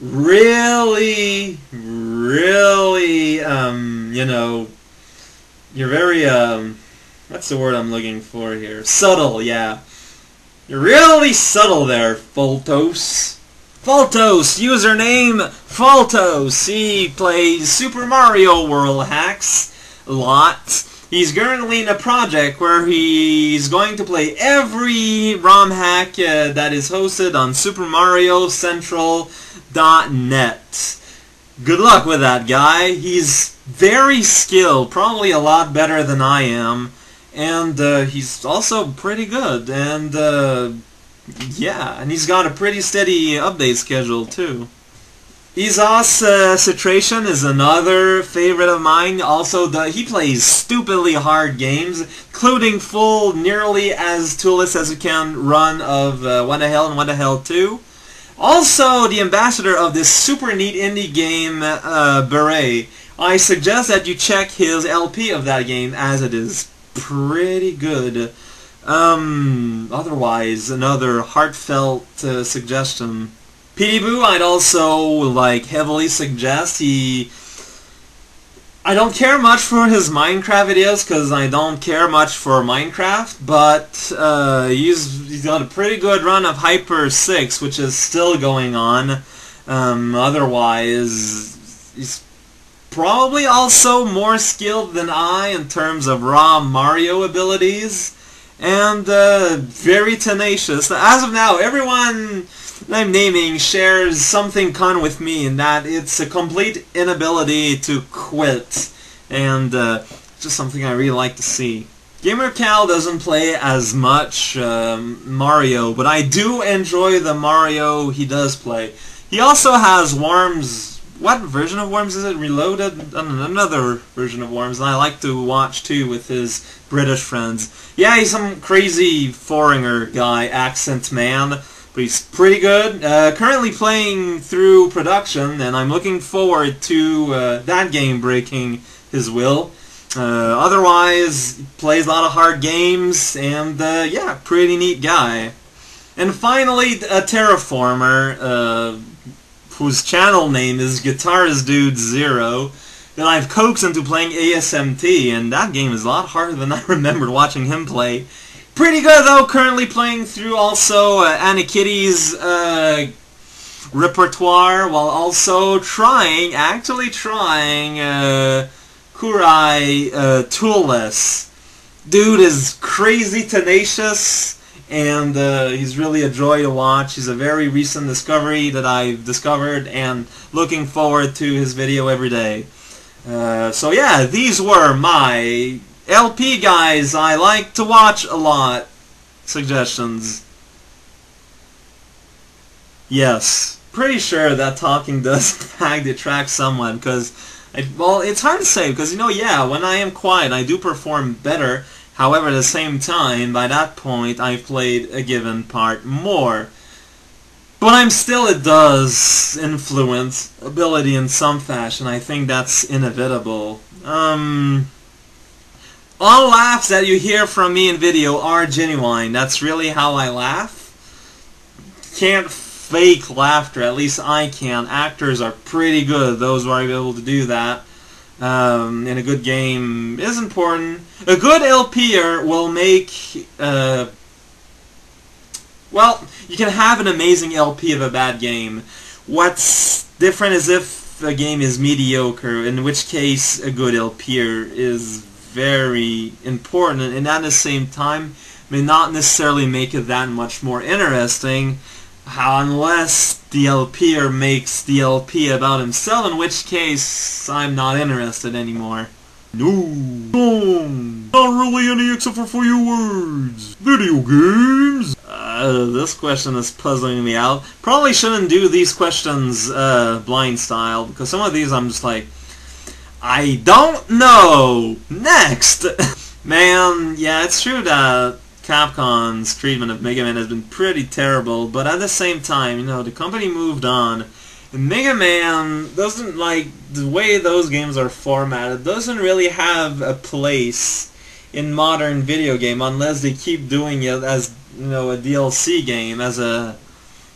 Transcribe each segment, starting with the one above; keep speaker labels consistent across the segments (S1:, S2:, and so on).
S1: really, really, you know, you're very, what's the word I'm looking for here? Subtle, yeah. You're really subtle there, Faltos. Faltos, username Faltos. He plays Super Mario World hacks a lot. He's currently in a project where he's going to play every ROM hack that is hosted on SuperMarioCentral.net. Good luck with that guy. He's very skilled, probably a lot better than I am, and he's also pretty good, and yeah, and he's got a pretty steady update schedule too. Izas Citration is another favorite of mine. Also, he plays stupidly hard games, including full, nearly as toolless as you can run of What the Hell and What the Hell 2. Also, the ambassador of this super neat indie game, Beret. I suggest that you check his LP of that game, as it is pretty good. Otherwise, another heartfelt suggestion. PD Boo, I'd also heavily suggest. I don't care much for his Minecraft videos because I don't care much for Minecraft, but he's got a pretty good run of Hyper 6, which is still going on. Otherwise, he's probably also more skilled than I in terms of raw Mario abilities, and very tenacious. As of now, everyone I'm naming shares something common with me, in that it's a complete inability to quit, and just something I really like to see. Gamer Cal doesn't play as much Mario, but I do enjoy the Mario he does play. He also has Worms. What version of Worms is it? Reloaded? Another version of Worms, and I like to watch too with his British friends. Yeah, he's some crazy foreigner guy, accent man. But he's pretty good. Currently playing through production, and I'm looking forward to that game breaking his will. Otherwise, he plays a lot of hard games, and yeah, pretty neat guy. And finally, aterraformer, whose channel name is GuitaristDude0, that I've coaxed into playing ASMT, and that game is a lot harder than I remembered watching him play. Pretty good though, currently playing through also Anakitty's repertoire, while also actually trying Kurai Toolless. Dude is crazy tenacious, and he's really a joy to watch. He's a very recent discovery that I've discovered, and looking forward to his video every day. So yeah, these were my LP guys I like to watch a lot suggestions. Yes, pretty sure that talking does in fact detract someone, because well, it's hard to say, because yeah, when I am quiet I do perform better. However, at the same time, by that point I've played a given part more. But it does influence ability in some fashion. I think that's inevitable. All laughs that you hear from me in video are genuine. That's really how I laugh. Can't fake laughter, at least I can. Actors are pretty good, those who are able to do that. In a good game is important. A good LPer will make, well, you can have an amazing LP of a bad game. What's different is if a game is mediocre, in which case a good LPer is very important, and at the same time may not necessarily make it that much more interesting, unless the LPer makes the LP about himself, in which case I'm not interested anymore. No, not really any except for 4 words. Video games? This question is puzzling me out. Probably shouldn't do these questions blind style, because some of these I'm just like, I don't know! Next! Man, yeah, it's true that Capcom's treatment of Mega Man has been pretty terrible, but at the same time, the company moved on, and Mega Man doesn't, the way those games are formatted, doesn't really have a place in modern video game unless they keep doing it as, a DLC game, as a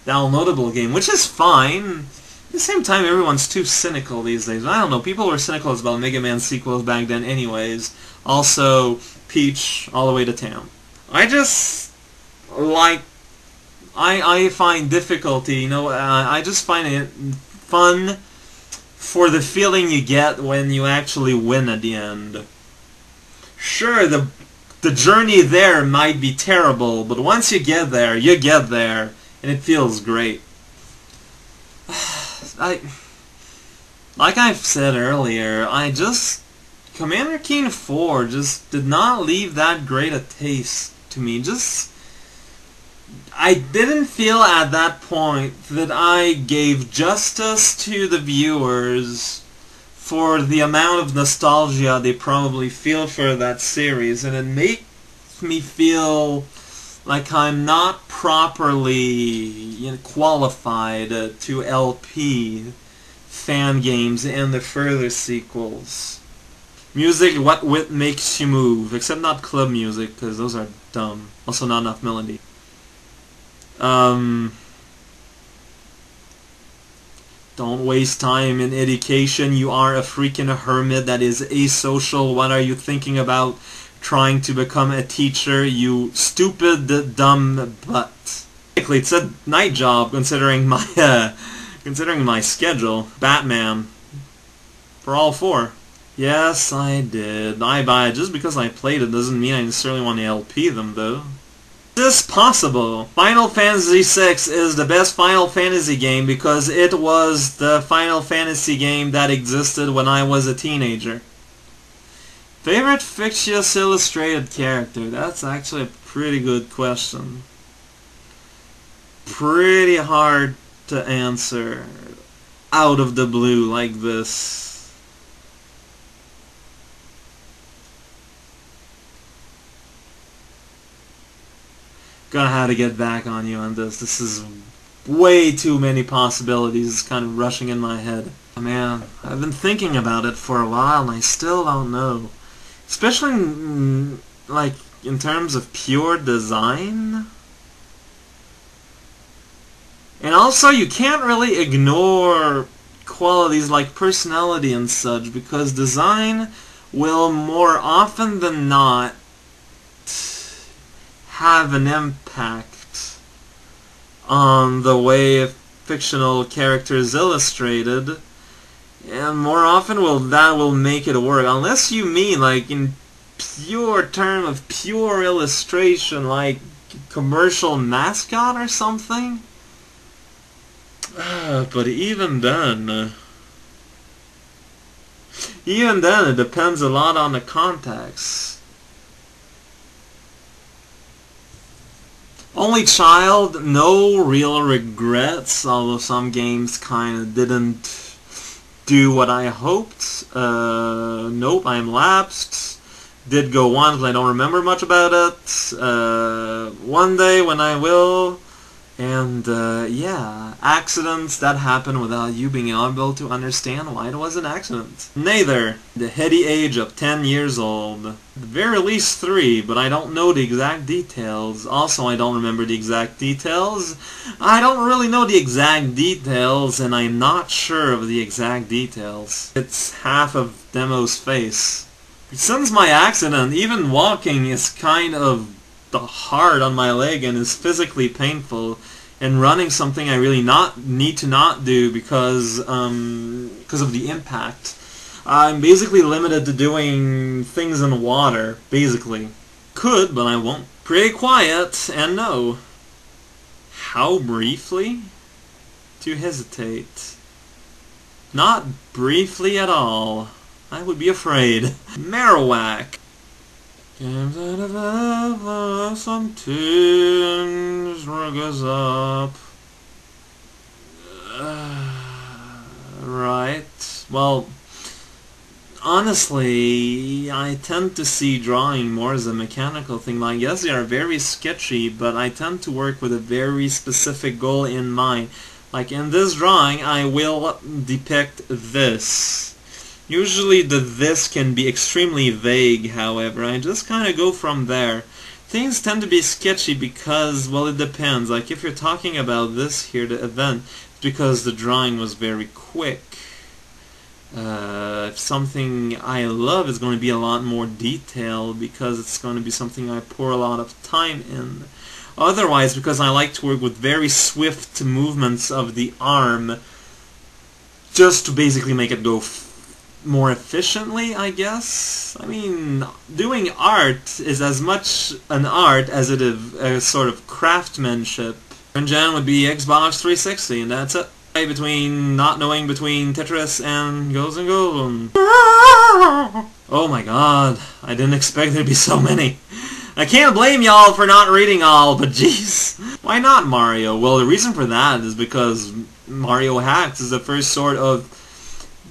S1: downloadable game, which is fine. At the same time, everyone's too cynical these days. I don't know, people were cynical about Mega Man sequels back then anyways. Also, Peach all the way to Tam. I just like... I find difficulty, you know, I just find it fun for the feeling you get when you actually win at the end. Sure, the journey there might be terrible, but once you get there, and it feels great. Like I've said earlier, Commander Keen 4 just did not leave that great a taste to me. I didn't feel at that point that I gave justice to the viewers for the amount of nostalgia they probably feel for that series, and it makes me feel like I'm not properly qualified to LP fan games and the further sequels. Music, what makes you move? Except not club music, because those are dumb. Also not enough melody. Don't waste time in education. You are a freaking hermit that is asocial. What are you thinking about trying to become a teacher, you stupid, dumb butt? It's a night job considering my schedule. Batman. For all 4. Yes, I did. I buy it. Just because I played it doesn't mean I necessarily want to LP them, though. Is this possible? Final Fantasy VI is the best Final Fantasy game because it was the Final Fantasy game that existed when I was a teenager. Favorite fictitious illustrated character? That's actually a pretty good question. Pretty hard to answer out of the blue like this. Gonna have to get back on you on this. This is way too many possibilities. It's kind of rushing in my head. Oh, man, I've been thinking about it for a while and I still don't know. Especially like in terms of pure design. And also you can't really ignore qualities like personality and such, because design will more often than not have an impact on the way a fictional character is illustrated, and more often that will make it work, unless you mean like in pure term of pure illustration, like commercial mascot or something. But even then it depends a lot on the context. Only child, no real regrets, although some games kinda didn't do what I hoped. Nope, I'm lapsed. Did go once, but I don't remember much about it. One day when I will. And, yeah, accidents that happen without you being able to understand why it was an accident. Neither. The heady age of 10 years old. At the very least 3, but I don't know the exact details. Also, I don't remember the exact details. I don't really know the exact details, and I'm not sure of the exact details. It's half of Demo's face. Since my accident, even walking is kind of hard on my leg and is physically painful, and running something I really need to not do because of the impact. I'm basically limited to doing things in water, basically. Could, but I won't. Pretty quiet, and no. How briefly? To hesitate. Not briefly at all. I would be afraid. Marowak. Games out of ever, some tunes ruggers up. Right. Well, honestly, I tend to see drawing more as a mechanical thing. Like, yes, they are very sketchy, but I tend to work with a very specific goal in mind. Like, in this drawing, I will depict this. Usually this can be extremely vague, however. I just kind of go from there. things tend to be sketchy because, well, it depends. Like, if you're talking about this here, the event, it's because the drawing was very quick. If something I love is going to be a lot more detailed because it's going to be something I pour a lot of time in. Otherwise, because I like to work with very swift movements of the arm, just to basically make it go more efficiently, I guess. I mean, doing art is as much an art as it is a sort of craftsmanship. And Gen would be Xbox 360, and that's it. Between not knowing between Tetris and Ghosts and Golems. Oh my god, I didn't expect there to be so many. I can't blame y'all for not reading all, but jeez. Why not Mario? Well, the reason for that is because Mario Hacks is the first sort of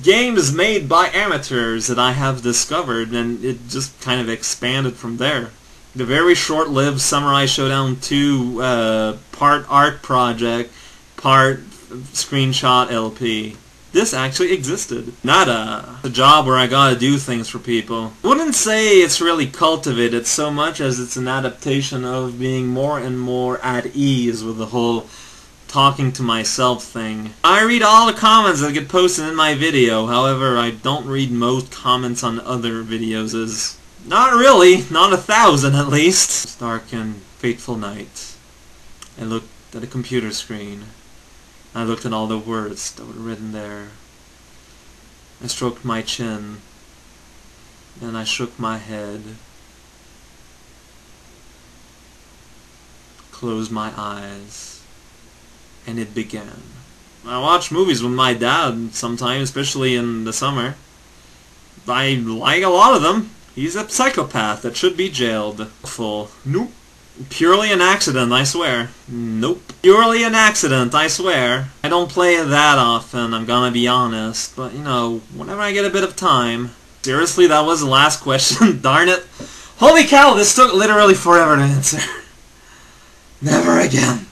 S1: games made by amateurs that I have discovered, and it just kind of expanded from there. The very short-lived Samurai Showdown 2 part art project, part screenshot LP. This actually existed. Not a job where I gotta do things for people. I wouldn't say it's really cultivated so much as it's an adaptation of being more and more at ease with the whole talking to myself thing. I read all the comments that get posted in my video, however I don't read most comments on other videos. Not really, not 1,000 at least. It's dark and fateful night. I looked at a computer screen. I looked at all the words that were written there. I stroked my chin, and I shook my head, closed my eyes, and it began. I watch movies with my dad sometimes, especially in the summer. I like a lot of them. He's a psychopath that should be jailed. Full. Nope. Purely an accident, I swear. Nope. Purely an accident, I swear. I don't play it that often, I'm gonna be honest, but you know, whenever I get a bit of time. Seriously, that was the last question? Darn it. Holy cow, this took literally forever to answer. Never again.